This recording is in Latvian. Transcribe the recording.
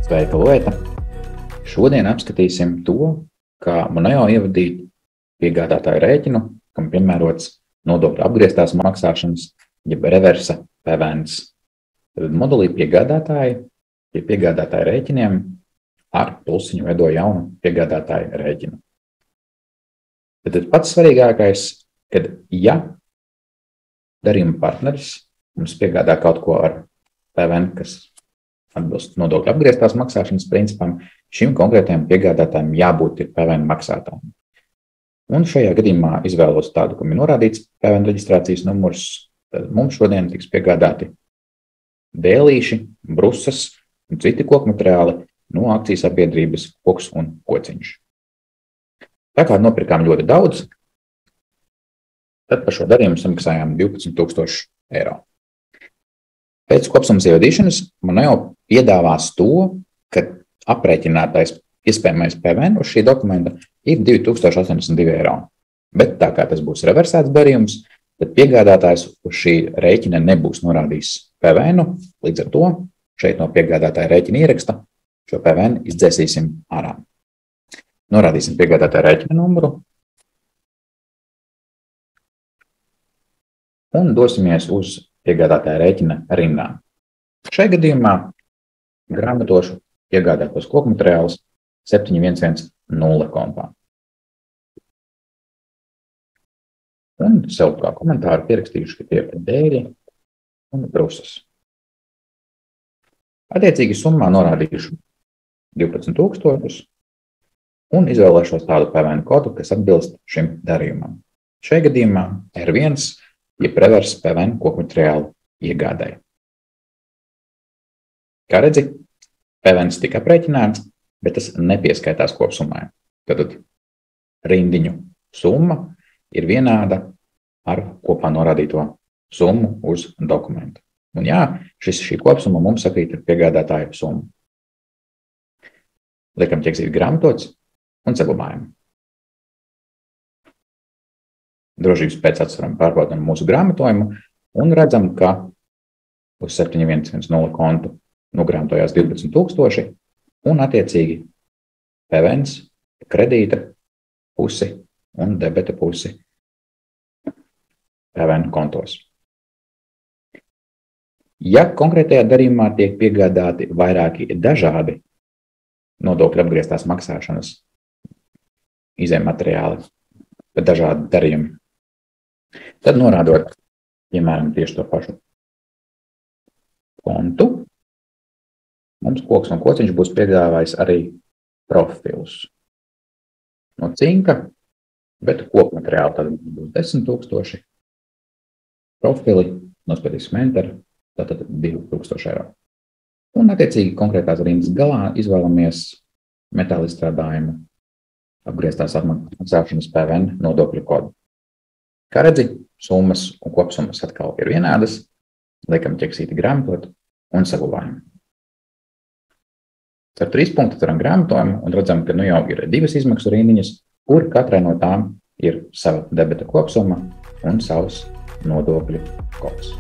Sveika, Lieta! Šodien apskatīsim to, kā Moneo ievadīt piegādātāju rēķinu, kam piemērots nodokļu apgrieztās maksāšanas, jeb reversa PVNs. Tad modulī piegādātāji pie piegādātāju rēķiniem ar plusiņu veido jaunu piegādātāju rēķinu. Tad pats svarīgākais, kad ja darījuma partneris mums piegādā kaut ko ar PVN, kas atbilst nodokļu apgrieztās maksāšanas principam, šim konkrētajam piegādātājam jābūt ir PVN maksātājiem. Un šajā gadījumā izvēlos tādu, kam ir norādīts PVN reģistrācijas numurs. Tad mums šodien tiks piegādāti dēlīši, brusas un citi kokmateriāli no akcijas sabiedrības Koks un Kociņš. Tā kā nopirkām ļoti daudz, tad par šo darījumu samaksājām 12 000 eiro. Pēc kopsummas ievadīšanas Moneo piedāvās to, ka aprēķinātais iespējamais PVN uz šī dokumenta ir 2082 eiro. Bet tā kā tas būs reversēts darījums, tad piegādātājs uz šī rēķina nebūs norādījis PVN. Līdz ar to šeit no piegādātāja rēķina ieraksta šo PVN izdzēsīsim ārā. Norādīsim piegādātāja rēķina numuru un dosimies uz piegādātāja rēķina rindām. Šai gadījumā grāmatošu piegādātos kokmateriālus 710 kontā. Un sev kā komentāru pierakstījuši, ka tie ir dēļi un brusas. Attiecīgi summā norādījuši 12 000 un izvēlēšos tādu PVN kodu, kas atbilst šim darījumam. Šai gadījumā R1 jeb reversa PVN kokmateriālu iegādai. Kā redzi, PVNs tika aprēķināts, bet tas nepieskaitās kopsummai. Tad rindiņu summa ir vienāda ar kopā norādīto summu uz dokumentu. Un jā, šī kopsumma mums sakrīt ar piegādātāju summu. Liekam ķeksīt grāmatots un saglabājam. Drošības pēc atsvaram pārbaudam mūsu grāmatojumu un redzam, ka uz 710 kontu nogrāmatojās 12 000 un attiecīgi PVNs kredīta pusi un debeta pusi PVN kontos. Ja konkrētajā darījumā tiek piegādāti vairāki dažādi nodokļu apgrieztās maksāšanas izējmateriāli, bet dažādi darījumi, tad norādot, piemēram, tieši to pašu kontu, mums Koks un Kociņš būs piedāvājis arī profilus no cinka, bet kokmateriāli tad būs 10 000, profili nospētīsim enter, tātad 2000 eiro. Un attiecīgi konkrētās rindas galā izvēlamies metāla izstrādājumu apgrieztās maksāšanas PVN nodokļu kodu. Kā redzi, summas un kopsummas atkal ir vienādas, liekam ķeksīti grāmatot un saglabājam. Ar 3 punktu varam grāmatojumu un redzam, ka nu jau ir 2 izmaksu rindiņas, kur katrai no tām ir sava debeta kopsumma un savs nodokļu kods.